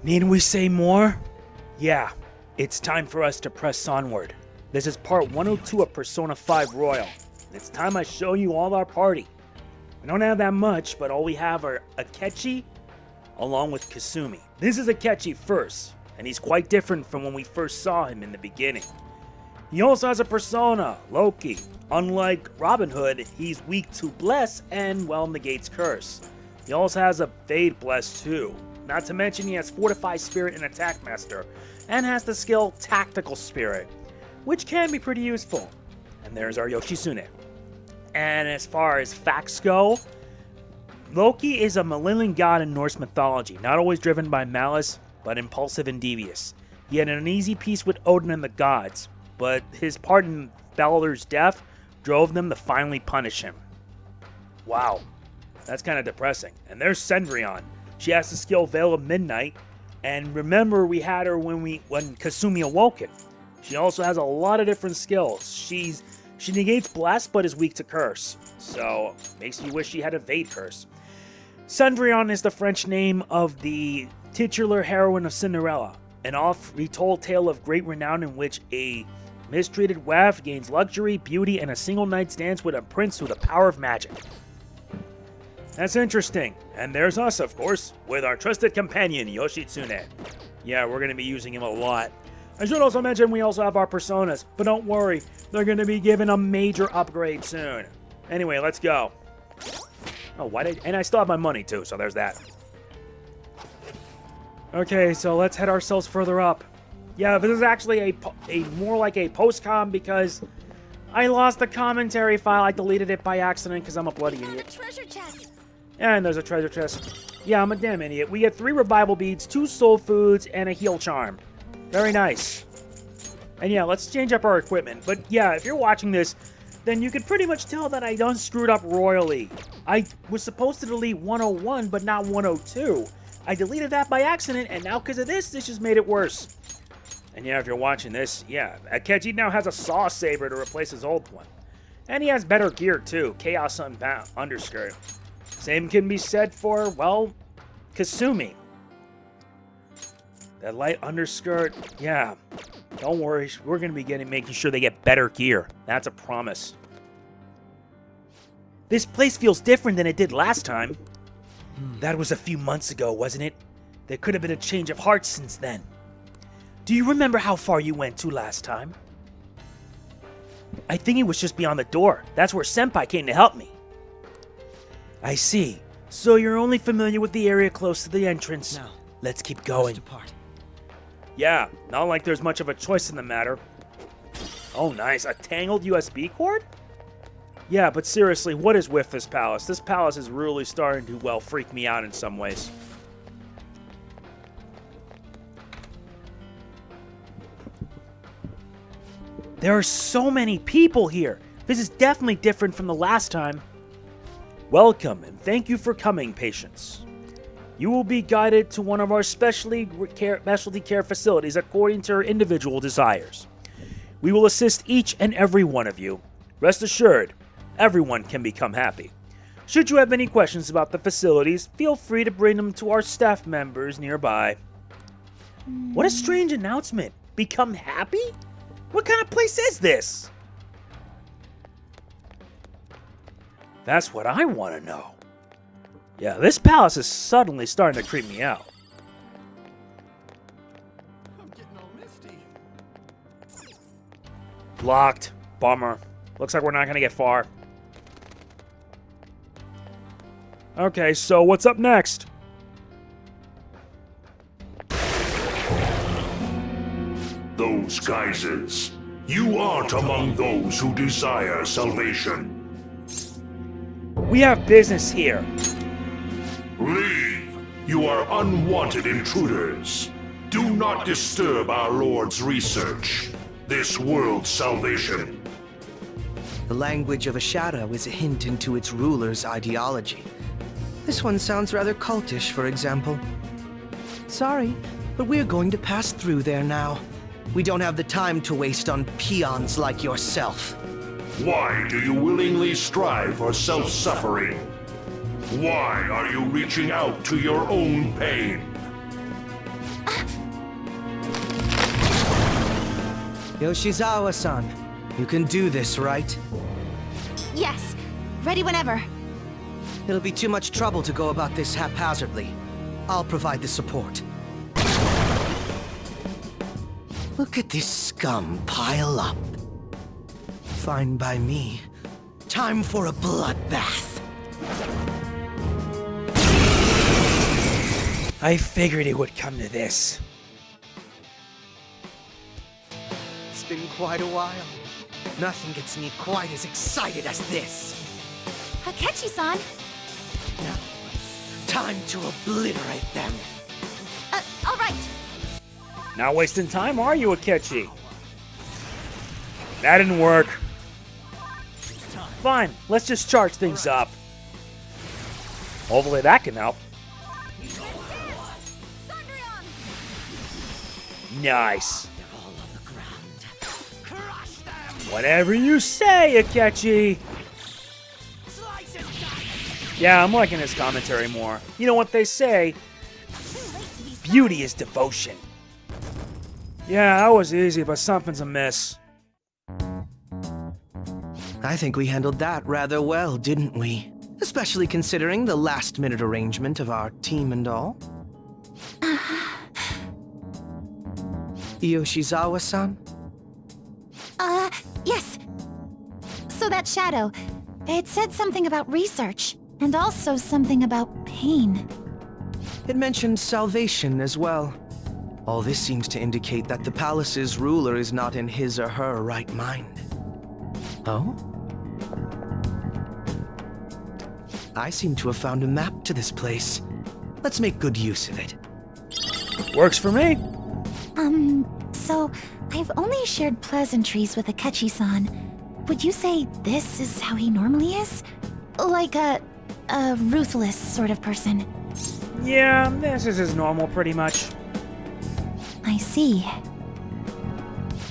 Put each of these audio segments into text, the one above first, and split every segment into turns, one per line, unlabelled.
Need we say more? Yeah, it's time for us to press onward. This is part 102 of Persona 5 Royal. And it's time I show you all our party. We don't have that much, but all we have are Akechi, along with Kasumi. This is Akechi first, and he's quite different from when we first saw him in the beginning. He also has a persona, Loki. Unlike Robin Hood, he's weak to Bless and, well, negates Curse. He also has a Fade Bless too. Not to mention he has Fortify Spirit and Attack Master, and has the skill Tactical Spirit, which can be pretty useful. And there's our Yoshitsune. And as far as facts go, Loki is a malignant god in Norse mythology, not always driven by malice, but impulsive and devious. He had an uneasy peace with Odin and the gods, but his part in Balder's death drove them to finally punish him. Wow, that's kind of depressing. And there's Cendrillon. She has the skill Veil of Midnight, and remember we had her when Kasumi awoken. She also has a lot of different skills. She negates Blast but is weak to Curse, so makes you wish she had Evade Curse. Cendrillon is the French name of the titular heroine of Cinderella, an oft-retold tale of great renown in which a mistreated waif gains luxury, beauty, and a single night's dance with a prince through the power of magic. That's interesting. And there's us, of course, with our trusted companion, Yoshitsune. Yeah, we're going to be using him a lot. I should also mention we also have our personas, but don't worry, they're going to be given a major upgrade soon. Anyway, let's go. Oh, and I still have my money too, so there's that. Okay, so let's head ourselves further up. Yeah, this is actually a more like a post-com because I lost the commentary file. I deleted it by accident because I'm a bloody idiot.
Treasure chest.
And there's a treasure chest. Yeah, I'm a damn idiot. We get 3 revival beads, 2 soul foods, and a heal charm. Very nice. And yeah, let's change up our equipment. But yeah, if you're watching this, then you could pretty much tell that I done screwed up royally. I was supposed to delete 101, but not 102. I deleted that by accident, and now because of this just made it worse. And yeah, if you're watching this, yeah, Akechi now has a Saw Saber to replace his old one. And he has better gear too, Chaos Unbound underskirt. Same can be said for, well, Kasumi. That light underskirt, yeah, don't worry, we're going to be making sure they get better gear. That's a promise. This place feels different than it did last time. That was a few months ago, wasn't it? There could have been a change of heart since then. Do you remember how far you went to last time? I think it was just beyond the door. That's where Senpai came to help me. I see. So you're only familiar with the area close to the entrance.
Now,
let's keep going. Yeah, not like there's much of a choice in the matter. Oh, nice. A tangled USB cord? Yeah, but seriously, what is with this palace? This palace is really starting to, well, freak me out in some ways. There are so many people here. This is definitely different from the last time. Welcome, and thank you for coming, patients. You will be guided to one of our specialty care facilities according to your individual desires. We will assist each and every one of you. Rest assured, everyone can become happy. Should you have any questions about the facilities, feel free to bring them to our staff members nearby. What a strange announcement. Become happy? What kind of place is this? That's what I want to know. Yeah, this palace is suddenly starting to creep me out.
I'm getting all misty.
Locked. Bummer. Looks like we're not going to get far. Okay, so what's up next?
Those geysers. You aren't among those who desire salvation.
We have business here.
Leave. You are unwanted intruders. Do not disturb our Lord's research. This world's salvation.
The language of a shadow is a hint into its ruler's ideology. This one sounds rather cultish, for example. Sorry, but we're going to pass through there now. We don't have the time to waste on peons like yourself.
Why do you willingly strive for self-suffering? Why are you reaching out to your own pain?
Yoshizawa-san, you can do this, right?
Yes, ready whenever.
It'll be too much trouble to go about this haphazardly. I'll provide the support. Look at this scum pile up. Fine by me. Time for a bloodbath.
I figured it would come to this.
It's been quite a while. Nothing gets me quite as excited as this.
Akechi-san!
Now, time to obliterate them.
All right.
Not wasting time, are you, Akechi? That didn't work. Fine, let's just charge things up. Hopefully that can help.
Cendrillon!
Nice.
They're all on the ground. Crush them!
Whatever you say, Akechi.
Slice and dice!
Yeah, I'm liking his commentary more. You know what they say? Beauty is devotion. Yeah, that was easy, but something's amiss.
I think we handled that rather well, didn't we? Especially considering the last-minute arrangement of our team and all. Yoshizawa-san?
Yes. So that shadow, it said something about research, and also something about pain.
It mentioned salvation as well. All this seems to indicate that the palace's ruler is not in his or her right mind. Oh? I seem to have found a map to this place. Let's make good use of it.
Works for me.
So I've only shared pleasantries with Akechi-san. Would you say this is how he normally is? Like a ruthless sort of person?
Yeah, this is his normal, pretty much.
I see.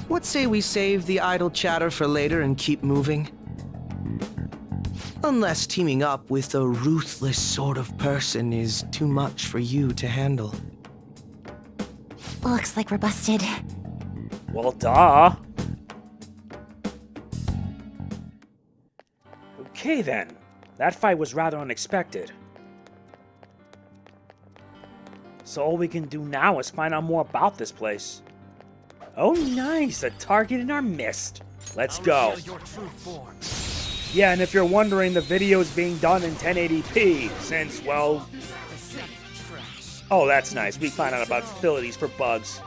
What say we save the idle chatter for later and keep moving? Unless teaming up with a ruthless sort of person is too much for you to handle.
Looks like we're busted.
Well, duh. Okay then. That fight was rather unexpected. So all we can do now is find out more about this place. Oh nice, a target in our midst. Let's go. Yeah, and if you're wondering, the video is being done in 1080p, since, well... Oh, that's nice. We find out about facilities for bugs.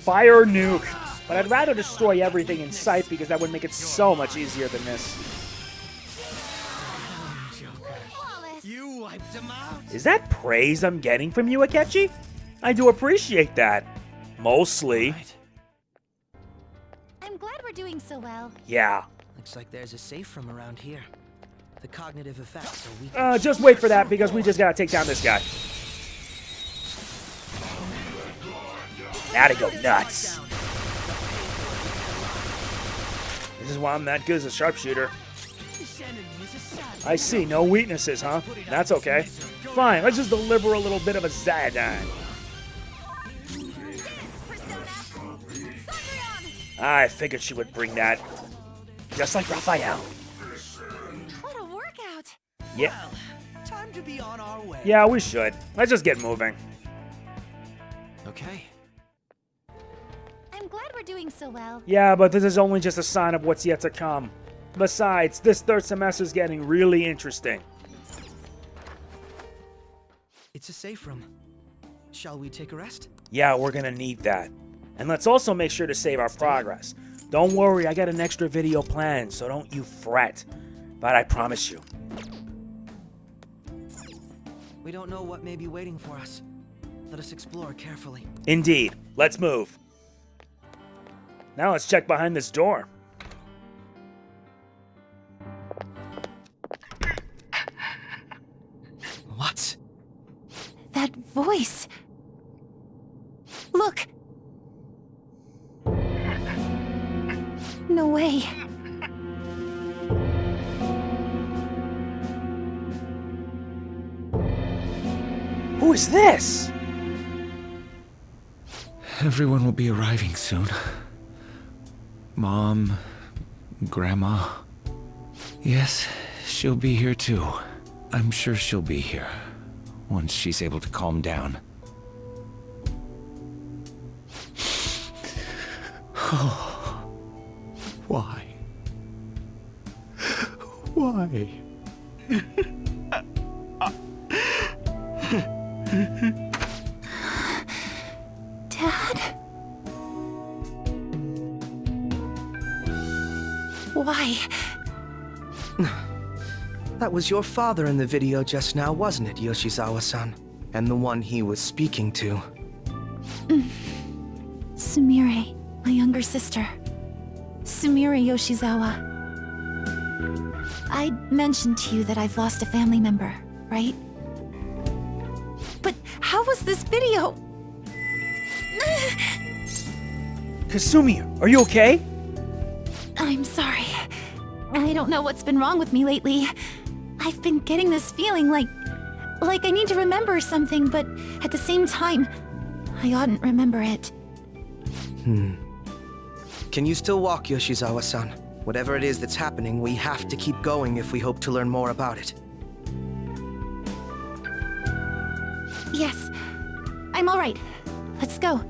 Fire or nuke. But I'd rather destroy everything in sight because that would make it so much easier than this. Is that praise I'm getting from you, Akechi? I do appreciate that. Mostly.
I'm glad we're doing so well.
Yeah.
Looks like there's a safe room around here. The cognitive effects are weak.
Just wait for that because we just gotta take down this guy. Now to go nuts. This is why I'm that good as a sharpshooter. I see, no weaknesses, huh? That's okay. Fine, let's just deliver a little bit of a Zadine. I figured she would bring that. Just like Raphael.
What a workout!
Yeah.
Time to be on our way.
Yeah, we should. Let's just get moving.
Okay.
I'm glad we're doing so well.
Yeah, but this is only just a sign of what's yet to come. Besides, this third semester is getting really interesting.
It's a safe room. Shall we take a rest?
Yeah, we're gonna need that. And let's also make sure to save our progress. Don't worry, I got an extra video planned, so don't you fret. But I promise you.
We don't know what may be waiting for us. Let us explore carefully.
Indeed. Let's move. Now let's check behind this door.
What?
That voice. Look. No way.
Who is this?
Everyone will be arriving soon. Mom, Grandma. Yes, she'll be here too. I'm sure she'll be here once she's able to calm down. Why? Why?
Dad? Why?
That was your father in the video just now, wasn't it, Yoshizawa-san? And the one he was speaking to.
Sumire, my younger sister. Sumire Yoshizawa. I mentioned to you that I've lost a family member, right? But how was this video?
Kasumi, are you okay?
I'm sorry. I don't know what's been wrong with me lately. I've been getting this feeling like I need to remember something, but at the same time, I oughtn't remember it.
Can you still walk, Yoshizawa-san? Whatever it is that's happening, we have to keep going if we hope to learn more about it.
Yes, I'm all right. Let's go.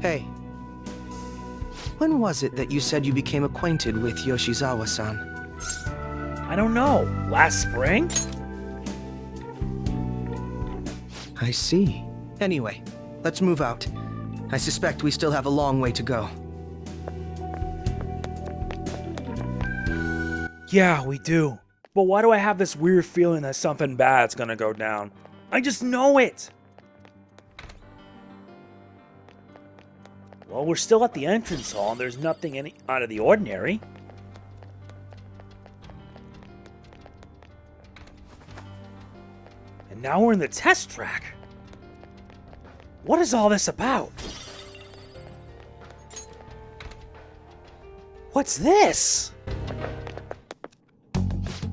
Hey. When was it that you said you became acquainted with Yoshizawa-san?
I don't know. Last spring?
I see. Anyway, let's move out. I suspect we still have a long way to go.
Yeah, we do. But why do I have this weird feeling that something bad's gonna go down? I just know it! Well, we're still at the entrance hall and there's nothing out of the ordinary. And now we're in the test track. What is all this about? What's this?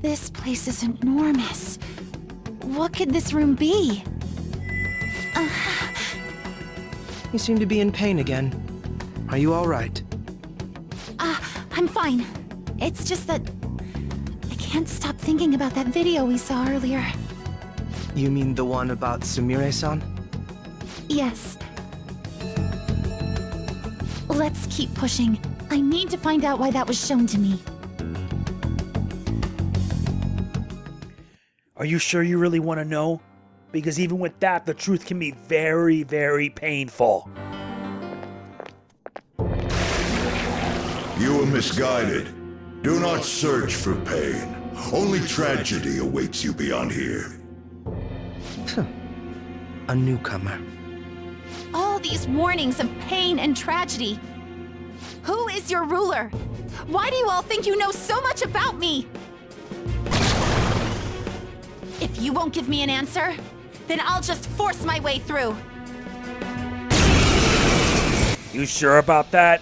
This place is enormous. What could this room be?
You seem to be in pain again. Are you all right?
I'm fine. It's just that I can't stop thinking about that video we saw earlier.
You mean the one about Sumire-san?
Yes. Let's keep pushing. I need to find out why that was shown to me.
Are you sure you really want to know? Because even with that, the truth can be very, very painful.
You were misguided. Do not search for pain. Only tragedy awaits you beyond here.
A newcomer.
All these warnings of pain and tragedy. Who is your ruler? Why do you all think you know so much about me? If you won't give me an answer, then I'll just force my way through.
You sure about that?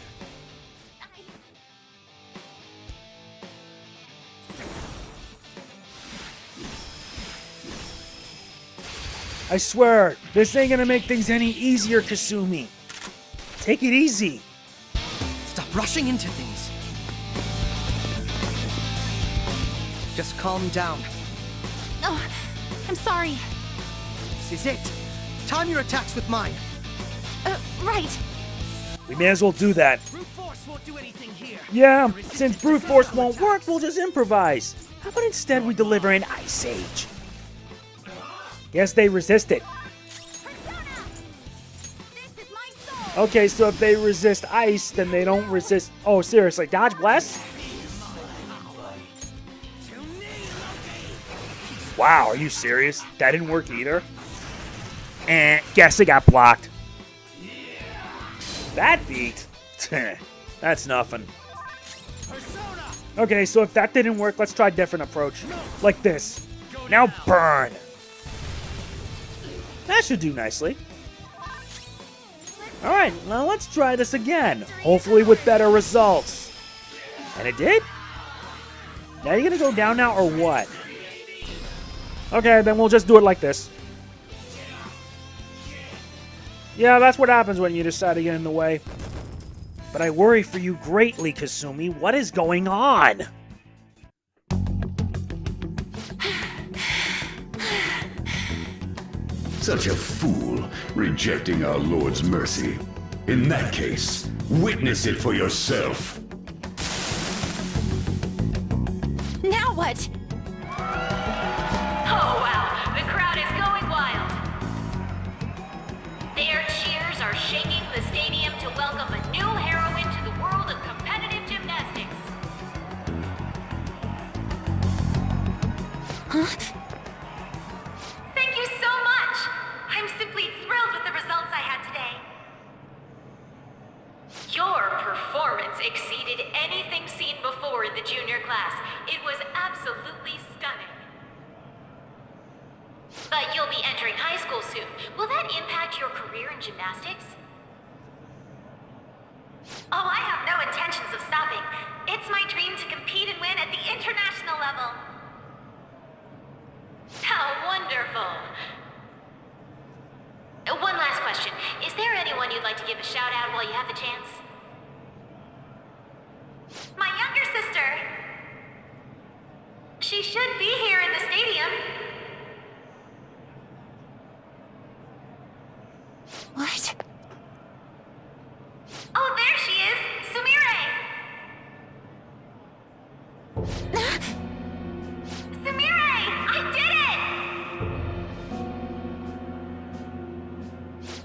I swear, this ain't gonna make things any easier, Kasumi. Take it easy.
Stop rushing into things. Just calm down.
Oh, I'm sorry.
This is it. Time your attacks with mine.
Right.
We may as well do that.
Brute force won't do anything here.
Yeah, since brute force won't work, we'll just improvise. How about instead we deliver an Ice Age? Guess they resisted. Okay, so if they resist ice, then they don't resist... Oh, seriously, Dodge Blast? Wow, are you serious? That didn't work either? Guess it got blocked. That beat? That's nothing. Okay, so if that didn't work, let's try a different approach. Like this. Now burn! That should do nicely. Alright, now let's try this again. Hopefully with better results. And it did? Now you're gonna go down now or what? Okay, then we'll just do it like this. Yeah, that's what happens when you decide to get in the way. But I worry for you greatly, Kasumi. What is going on?
Such a fool, rejecting our Lord's mercy. In that case, witness it for yourself.
Now what?
Oh wow, the crowd is going wild. Their cheers are shaking the stadium to welcome a new heroine to the world of competitive gymnastics.
Huh?
Thank you so much! I'm simply thrilled with the results I had today. Your performance exceeded anything seen before in the junior class. It was absolutely stunning. But you'll be entering high school soon. Will that impact your career in gymnastics? Oh, I have no intentions of stopping. It's my dream to compete and win at the international level. How wonderful! One last question. Is there anyone you'd like to give a shout out while you have the chance? My younger sister. She should be here in the stadium.
What?
Oh, there she is! Sumire! Sumire! I did it!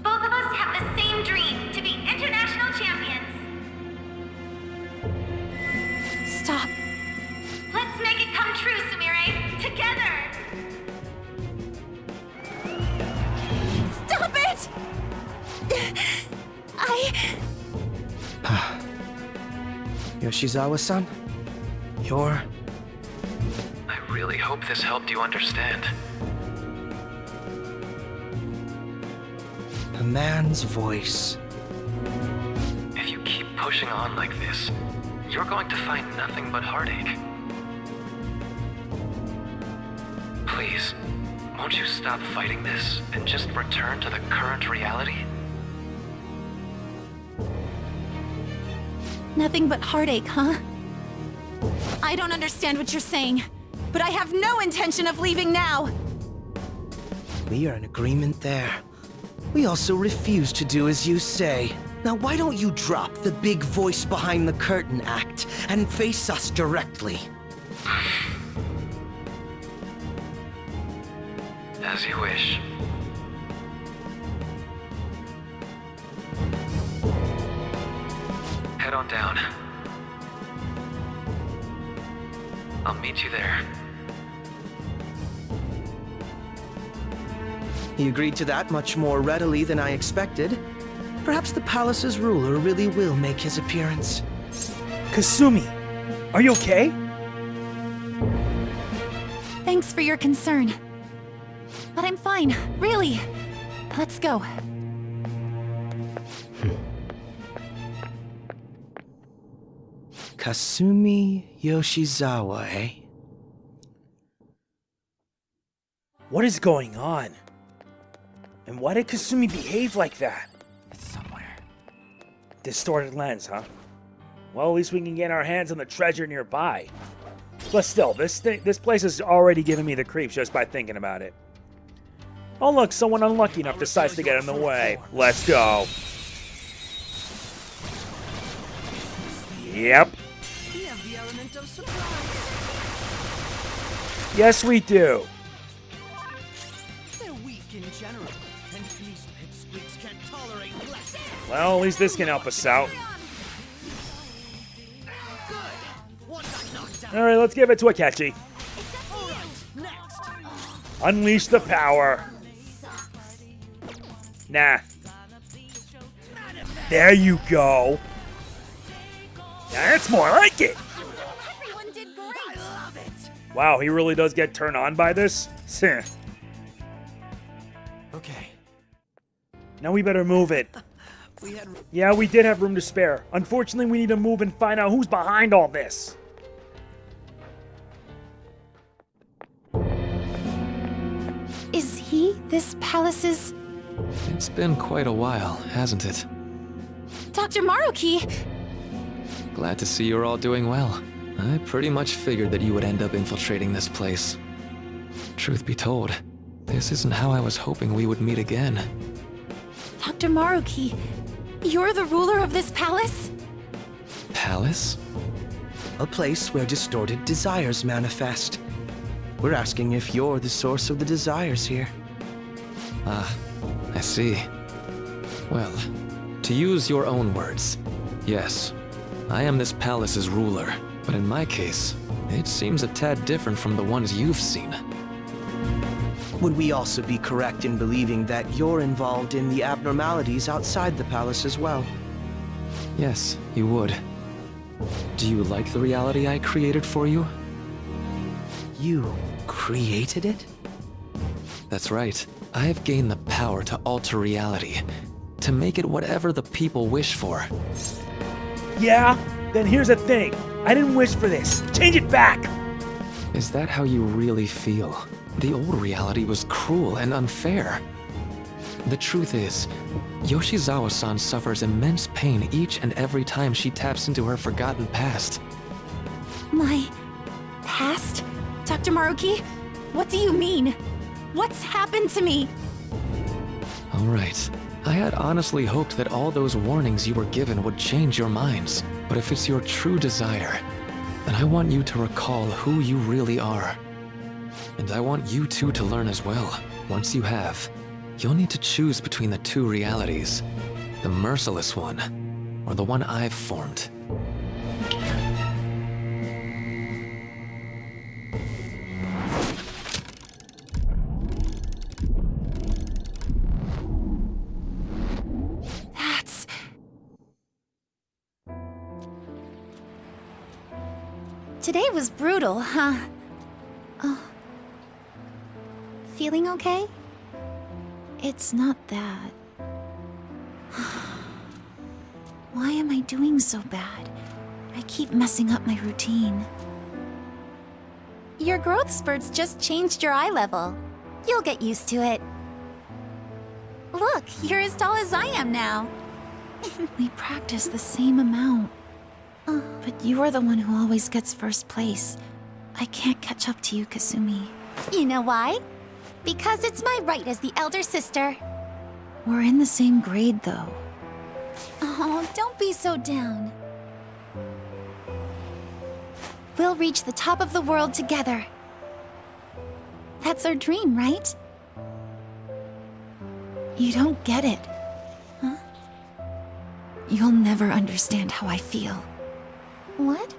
Both of us have the same dream, to be international champions.
Stop.
Let's make it come true, Sumire! Together!
Stop it!
Yoshizawa-san, you're...
I really hope this helped you understand.
a man's voice.
If you keep pushing on like this, you're going to find nothing but heartache. Please, won't you stop fighting this and just return to the current reality?
Nothing but heartache, huh? I don't understand what you're saying, but I have no intention of leaving now!
We are in agreement there. We also refuse to do as you say. Now why don't you drop the big voice behind the curtain act and face us directly?
As you wish. Head on down. I'll meet you there.
He agreed to that much more readily than I expected. Perhaps the palace's ruler really will make his appearance.
Kasumi, are you okay?
Thanks for your concern. But I'm fine, really. Let's go.
Kasumi Yoshizawa, eh?
What is going on? And why did Kasumi behave like that?
It's somewhere.
Distorted lens, huh? Well, at least we can get our hands on the treasure nearby. But still, this place is already giving me the creeps just by thinking about it. Oh look, someone unlucky enough decides to get in the way. Let's go. Yep.
We have the element of surprise.
Yes, we do.
They're weak in general, and police pipsqueaks can't tolerate less.
Well, at least this can help us out.
Good. One got knocked down.
Alright, let's give it to Akechi.
All right, next.
Unleash the power. Nah. There you go. That's more like it.
Everyone did great!
I love it.
Wow, he really does get turned on by this?
Okay.
Now we better move it.
We had
Yeah, we did have room to spare. Unfortunately, we need to move and find out who's behind all this.
Is he this palace's
It's been quite a while, hasn't it?
Dr. Maruki!
Glad to see you're all doing well. I pretty much figured that you would end up infiltrating this place. Truth be told, this isn't how I was hoping we would meet again.
Dr. Maruki, you're the ruler of this palace?
Palace?
A place where distorted desires manifest. We're asking if you're the source of the desires here.
Ah, I see. Well, to use your own words, yes, I am this palace's ruler, but in my case, it seems a tad different from the ones you've seen.
Would we also be correct in believing that you're involved in the abnormalities outside the palace as well?
Yes, you would. Do you like the reality I created for you?
You created it?
That's right. I have gained the power to alter reality, to make it whatever the people wish for.
Yeah? Then here's the thing. I didn't wish for this. Change it back!
Is that how you really feel? The old reality was cruel and unfair. The truth is, Yoshizawa-san suffers immense pain each and every time she taps into her forgotten past.
My past? Dr. Maruki, what do you mean? What's happened to me?
All right. I had honestly hoped that all those warnings you were given would change your minds. But if it's your true desire, then I want you to recall who you really are. And I want you two to learn as well. Once you have, you'll need to choose between the two realities. The merciless one, or the one I've formed.
That's... Today was brutal, huh? Oh. Feeling okay? It's not that. Why am I doing so bad? I keep messing up my routine. Your growth spurts just changed your eye level. You'll get used to it. Look, you're as tall as I am now. We practice the same amount. But you are the one who always gets first place. I can't catch up to you, Kasumi. You know why? Because it's my right as the elder sister. We're in the same grade, though. Oh, don't be so down. We'll reach the top of the world together. That's our dream, right? You don't get it, huh? You'll never understand how I feel. What?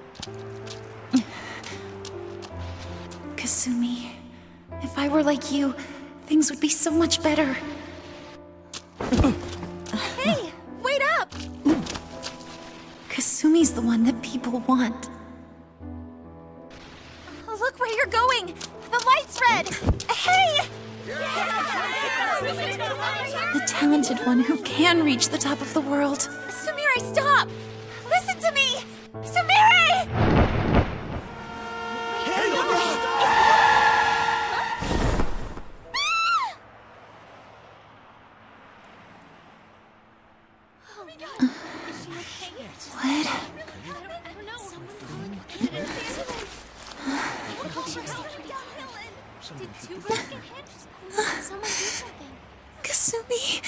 Kasumi, if I were like you, things would be so much better. Hey, wait up! Kasumi's the one that people want. Look where you're going! The light's red! Hey! The talented one who can reach the top of the world. Sumire, stop! Listen to me! Sumire! Kasumi...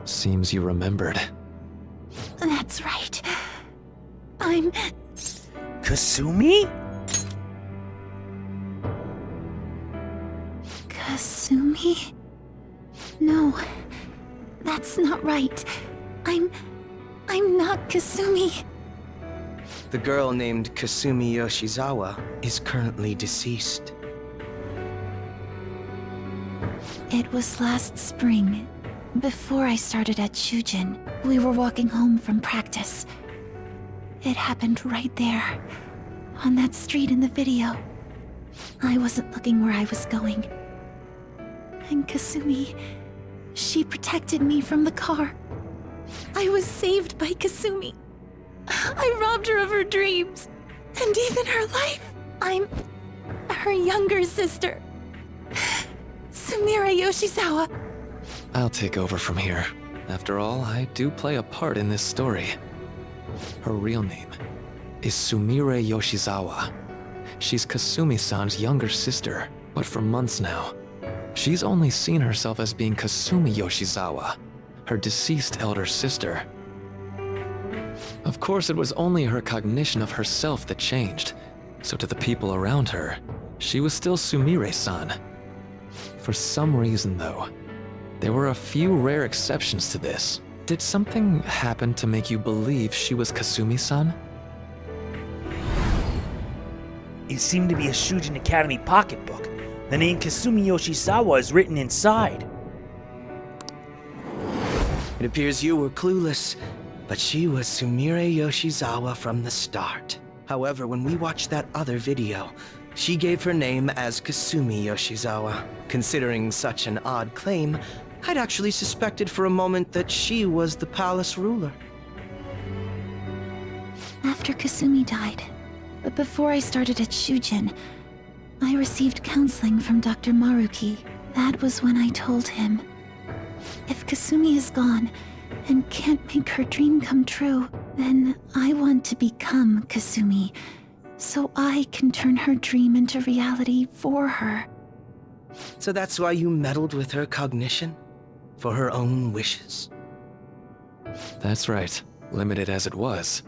Seems you remembered.
That's right. I'm...
Kasumi?
Kasumi? No, that's not right. I'm not Kasumi.
The girl named Kasumi Yoshizawa is currently deceased.
It was last spring, before I started at Shujin. We were walking home from practice. It happened right there, on that street in the video. I wasn't looking where I was going. And Kasumi, she protected me from the car. I was saved by Kasumi. I robbed her of her dreams, and even her life. I'm her younger sister, Sumire Yoshizawa.
I'll take over from here. After all, I do play a part in this story. Her real name is Sumire Yoshizawa. She's Kasumi-san's younger sister, but for months now, she's only seen herself as being Kasumi Yoshizawa, her deceased elder sister. Of course, it was only her cognition of herself that changed, so to the people around her, she was still Sumire-san. For some reason, though, there were a few rare exceptions to this. Did something happen to make you believe she was Kasumi-san?
It seemed to be a Shujin Academy pocketbook. The name Kasumi Yoshizawa is written inside.
It appears you were clueless, but she was Sumire Yoshizawa from the start. However, when we watched that other video, she gave her name as Kasumi Yoshizawa. Considering such an odd claim, I'd actually suspected for a moment that she was the palace ruler.
After Kasumi died, but before I started at Shujin, I received counseling from Dr. Maruki. That was when I told him, if Kasumi is gone and can't make her dream come true, then I want to become Kasumi, so I can turn her dream into reality for her.
So that's why you meddled with her cognition? For her own wishes?
That's right, limited as it was.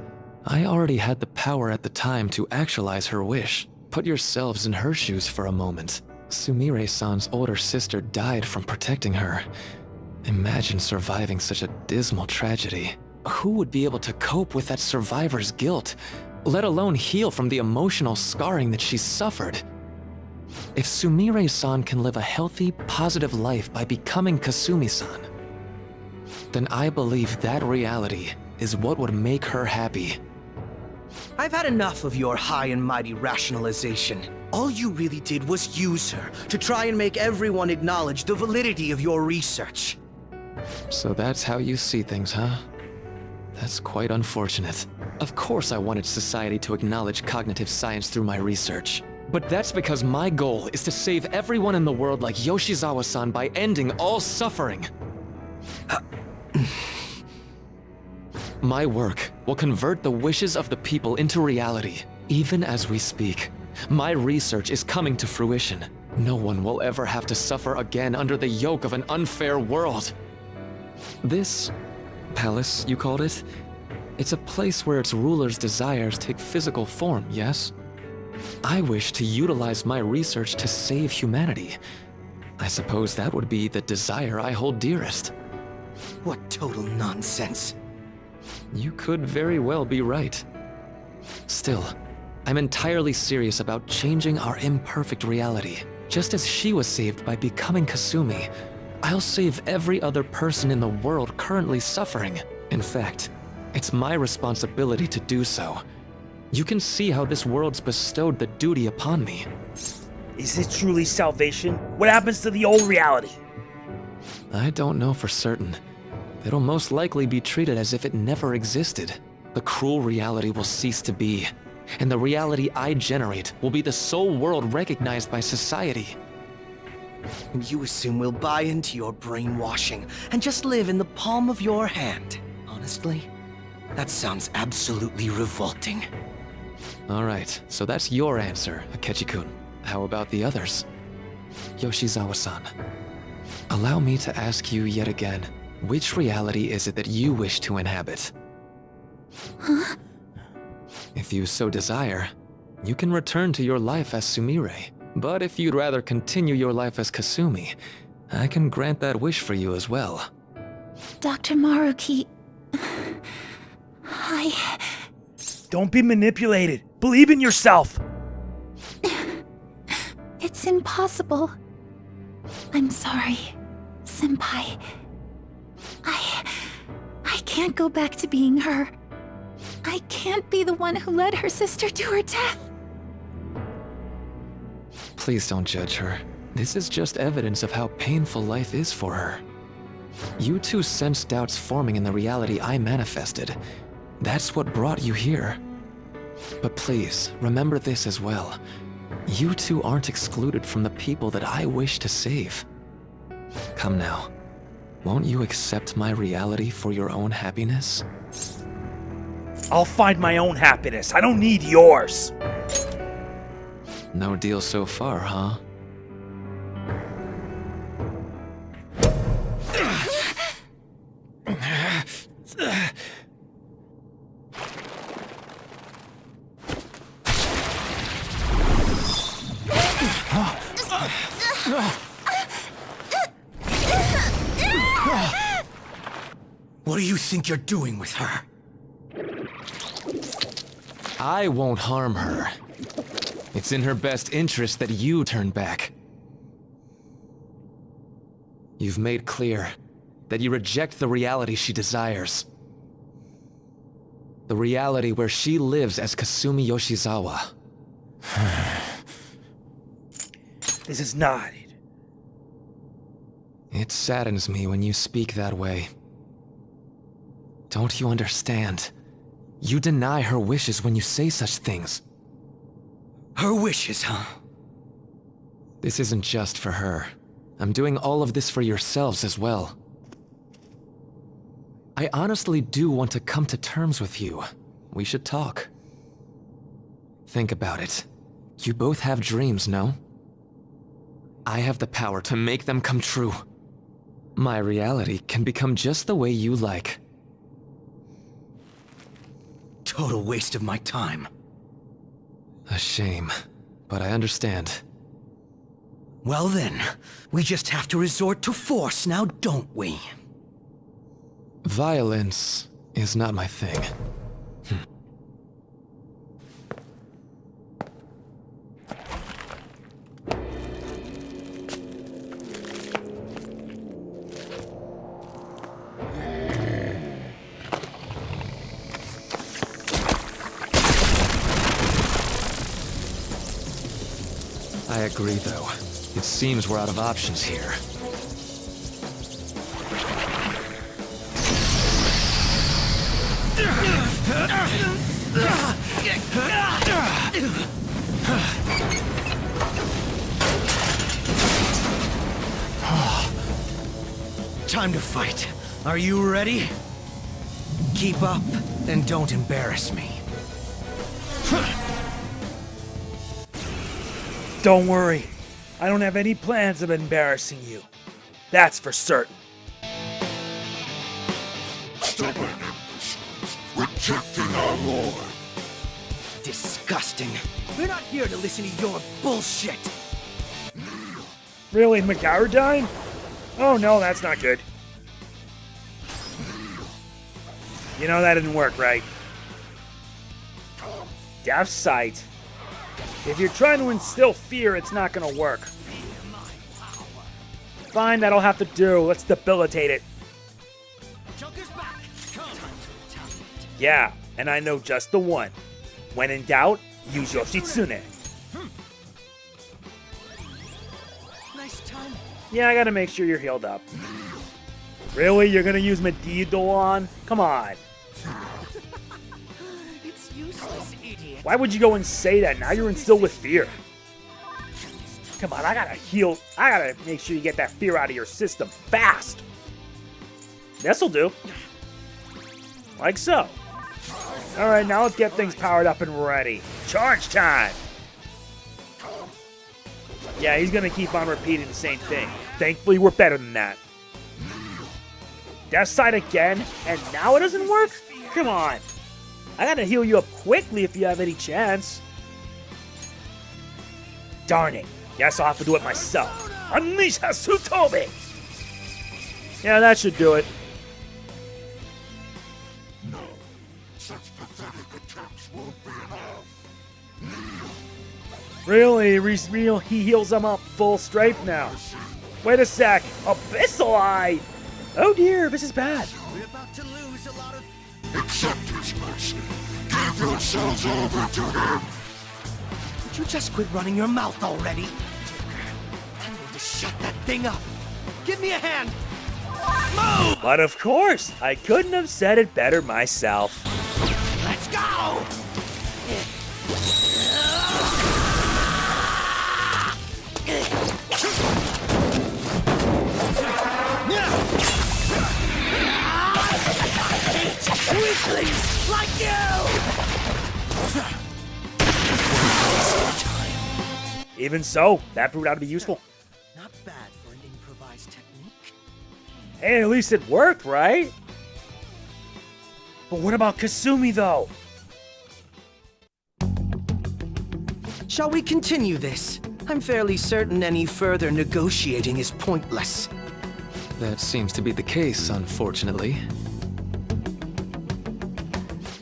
I already had the power at the time to actualize her wish. Put yourselves in her shoes for a moment. Sumire-san's older sister died from protecting her. Imagine surviving such a dismal tragedy. Who would be able to cope with that survivor's guilt, let alone heal from the emotional scarring that she suffered? If Sumire-san can live a healthy, positive life by becoming Kasumi-san, then I believe that reality is what would make her happy.
I've had enough of your high and mighty rationalization. All you really did was use her to try and make everyone acknowledge the validity of your research.
So that's how you see things, huh? That's quite unfortunate. Of course I wanted society to acknowledge cognitive science through my research. But that's because my goal is to save everyone in the world like Yoshizawa-san by ending all suffering. My work will convert the wishes of the people into reality. Even as we speak, my research is coming to fruition. No one will ever have to suffer again under the yoke of an unfair world. This palace, you called it? It's a place where its ruler's desires take physical form, yes? I wish to utilize my research to save humanity. I suppose that would be the desire I hold dearest.
What total nonsense.
You could very well be right. Still, I'm entirely serious about changing our imperfect reality. Just as she was saved by becoming Kasumi, I'll save every other person in the world currently suffering. In fact, it's my responsibility to do so. You can see how this world's bestowed the duty upon me.
Is it truly salvation? What happens to the old reality?
I don't know for certain. It'll most likely be treated as if it never existed. The cruel reality will cease to be, and the reality I generate will be the sole world recognized by society.
And you assume we'll buy into your brainwashing and just live in the palm of your hand. Honestly, that sounds absolutely revolting.
Alright, so that's your answer, Akechi-kun. How about the others? Yoshizawa-san, allow me to ask you yet again, which reality is it that you wish to inhabit?
Huh?
If you so desire, you can return to your life as Sumire. But if you'd rather continue your life as Kasumi, I can grant that wish for you as well.
Dr. Maruki...
Don't be manipulated. Believe in yourself.
It's impossible. I'm sorry, Senpai. I can't go back to being her. I can't be the one who led her sister to her death.
Please don't judge her. This is just evidence of how painful life is for her. You two sensed doubts forming in the reality I manifested. That's what brought you here. But please, remember this as well. You two aren't excluded from the people that I wish to save. Come now. Won't you accept my reality for your own happiness?
I'll find my own happiness. I don't need yours.
No deal so far, huh?
What do you think you're doing with her?
I won't harm her. It's in her best interest that you turn back. You've made clear that you reject the reality she desires. The reality where she lives as Kasumi Yoshizawa.
This is not it.
It saddens me when you speak that way. Don't you understand? You deny her wishes when you say such things.
Her wishes, huh?
This isn't just for her. I'm doing all of this for yourselves as well. I honestly do want to come to terms with you. We should talk. Think about it. You both have dreams, no? I have the power to make them come true. My reality can become just the way you like.
Total waste of my time.
A shame, but I understand.
Well then, we just have to resort to force now, don't we?
Violence is not my thing. I agree, though. It seems we're out of options here.
Time to fight. Are you ready? Keep up, and don't embarrass me.
Don't worry. I don't have any plans of embarrassing you. That's for certain.
Stubborn imbeciles, rejecting our lord.
Disgusting. We're not here to listen to your bullshit.
Really, McGaradyne? Oh no, that's not good. You know that didn't work, right? Deaf sight. If you're trying to instill fear, it's not gonna work. Fine, that'll have to do. Let's debilitate it. Yeah, and I know just the one. When in doubt, use Yoshitsune.
Nice time.
Yeah, I gotta make sure you're healed up. Really? You're gonna use Medidolon? Come on.
It's useless, idiot.
Why would you go and say that? Now you're instilled with fear. Come on, I gotta heal. I gotta make sure you get that fear out of your system fast. This'll do. Like so. Alright, now let's get things powered up and ready. Charge time! Yeah, he's gonna keep on repeating the same thing. Thankfully, we're better than that. Death side again, and now it doesn't work? Come on. I gotta heal you up quickly if you have any chance. Darn it. Guess I'll have to do it myself. Unleash Hasutobi! Yeah, that should do it.
No, such pathetic attempts won't be enough.
Really? He heals him up full strength now. Wait a sec. Abyssal Eye! Oh dear, this is bad.
We're about to lose a lot of...
Accept his mercy. Give yourselves over to him.
Would you just quit running your mouth already? I'm going to shut that thing up. Give me a hand. Move!
But of course, I couldn't have said it better myself.
Let's go! Weaklings like you!
Even so, that proved out to be useful.
Not bad for an improvised technique.
Hey, at least it worked, right? But what about Kasumi, though?
Shall we continue this? I'm fairly certain any further negotiating is pointless.
That seems to be the case, unfortunately.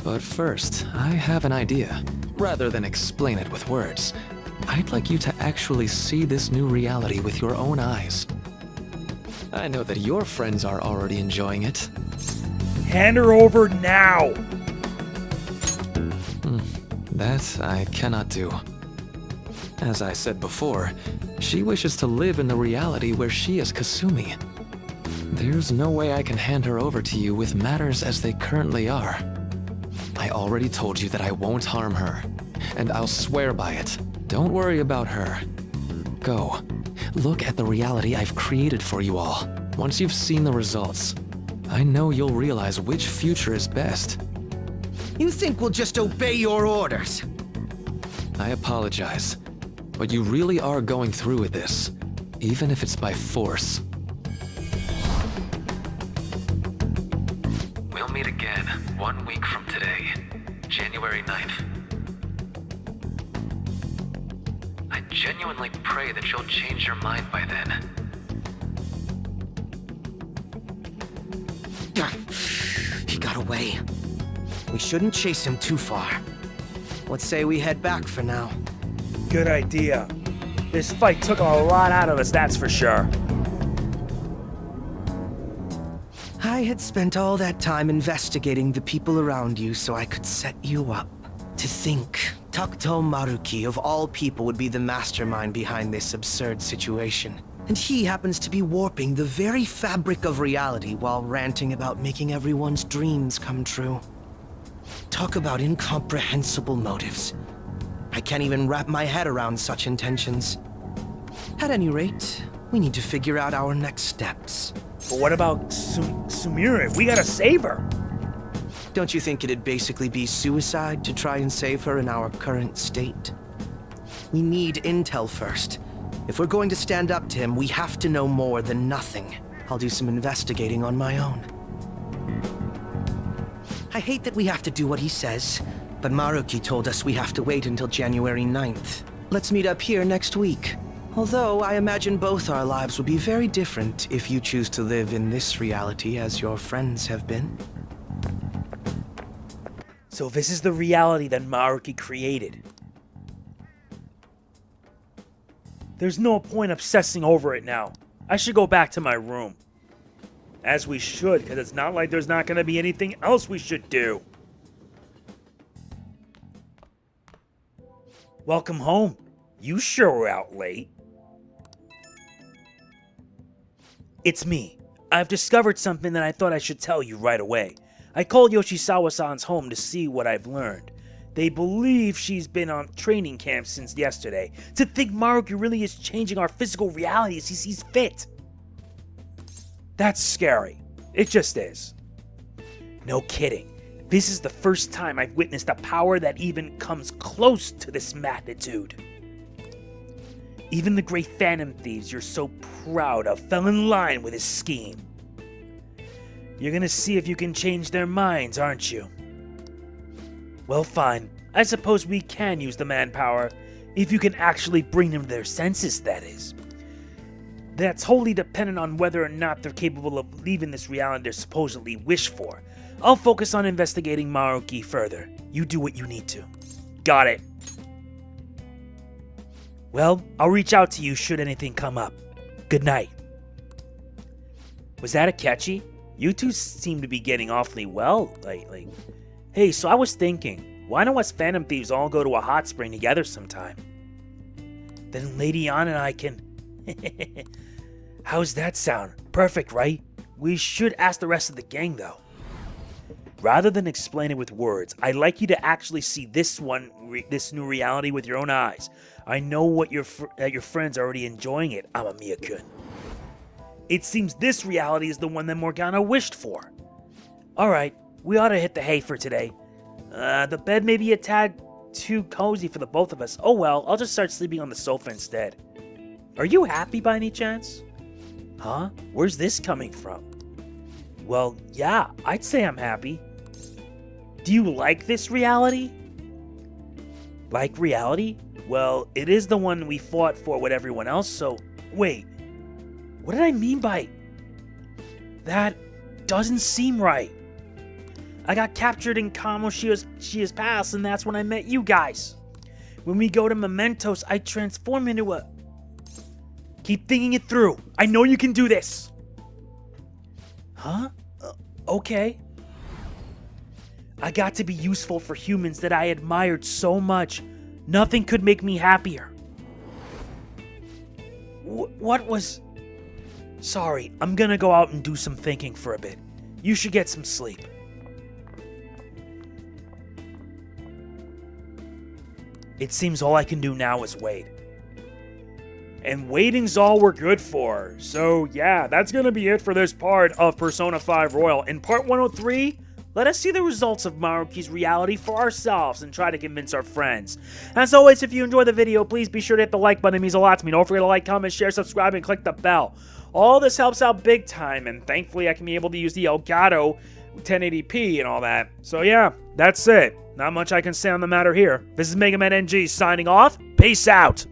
But first, I have an idea. Rather than explain it with words, I'd like you to actually see this new reality with your own eyes. I know that your friends are already enjoying it.
Hand her over now!
That I cannot do. As I said before, she wishes to live in the reality where she is Kasumi. There's no way I can hand her over to you with matters as they currently are. I already told you that I won't harm her, and I'll swear by it. Don't worry about her. Go. Look at the reality I've created for you all. Once you've seen the results, I know you'll realize which future is best.
You think we'll just obey your orders?
I apologize, but you really are going through with this, even if it's by force. We'll meet again 1 week from today, January 9th. I genuinely pray that you'll change your mind by then.
He got away. We shouldn't chase him too far. Let's say we head back for now.
Good idea. This fight took a lot out of us, that's for sure.
I had spent all that time investigating the people around you so I could set you up. To think, Takuto Maruki of all people would be the mastermind behind this absurd situation. And he happens to be warping the very fabric of reality while ranting about making everyone's dreams come true. Talk about incomprehensible motives. I can't even wrap my head around such intentions. At any rate, we need to figure out our next steps.
But what about Sumire? We gotta save her.
Don't you think it'd basically be suicide to try and save her in our current state? We need intel first. If we're going to stand up to him, we have to know more than nothing. I'll do some investigating on my own. I hate that we have to do what he says, but Maruki told us we have to wait until January 9th. Let's meet up here next week. Although I imagine both our lives will be very different if you choose to live in this reality as your friends have been.
So this is the reality that Maruki created. There's no point obsessing over it now. I should go back to my room. As we should, because it's not like there's not going to be anything else we should do. Welcome home. You sure were out late. It's me. I've discovered something that I thought I should tell you right away. I called Yoshizawa-san's home to see what I've learned. They believe she's been on training camp since yesterday. To think Maruki really is changing our physical reality as he sees fit. That's scary. It just is. No kidding. This is the first time I've witnessed a power that even comes close to this magnitude. Even the great Phantom Thieves you're so proud of fell in line with his scheme. You're gonna see if you can change their minds, aren't you? Well, fine. I suppose we can use the manpower, if you can actually bring them to their senses, that is. That's wholly dependent on whether or not they're capable of leaving this reality they supposedly wish for. I'll focus on investigating Maruki further. You do what you need to. Got it. Well, I'll reach out to you should anything come up. Good night. Was that Akechi? You two seem to be getting awfully well lately. Hey, so I was thinking, why don't us Phantom Thieves all go to a hot spring together sometime? Then Lady Ann and I can... How's that sound? Perfect, right? We should ask the rest of the gang, though. Rather than explain it with words, I'd like you to actually see this new reality with your own eyes. I know what your friends are already enjoying it, Amamiya-kun. It seems this reality is the one that Morgana wished for. Alright, we ought to hit the hay for today. The bed may be a tad too cozy for the both of us. Oh well, I'll just start sleeping on the sofa instead. Are you happy by any chance? Huh? Where's this coming from? Well, yeah, I'd say I'm happy. Do you like this reality? Like reality? Well, it is the one we fought for with everyone else, so... Wait, what did I mean by... That doesn't seem right. I got captured in Kamoshia's past, and that's when I met you guys. When we go to Mementos, I transform into a... Keep thinking it through. I know you can do this. Huh? Okay. I got to be useful for humans that I admired so much. Nothing could make me happier. What was... Sorry, I'm gonna go out and do some thinking for a bit. You should get some sleep. It seems all I can do now is wait. And waiting's all we're good for. So yeah, that's gonna be it for this part of Persona 5 Royal. In part 103, let us see the results of Maruki's reality for ourselves and try to convince our friends. As always, if you enjoyed the video, please be sure to hit the like button. It means a lot to me. Don't forget to like, comment, share, subscribe, and click the bell. All this helps out big time, and thankfully I can be able to use the Elgato 1080p and all that. So yeah, that's it. Not much I can say on the matter here. This is MegamanNG signing off. Peace out.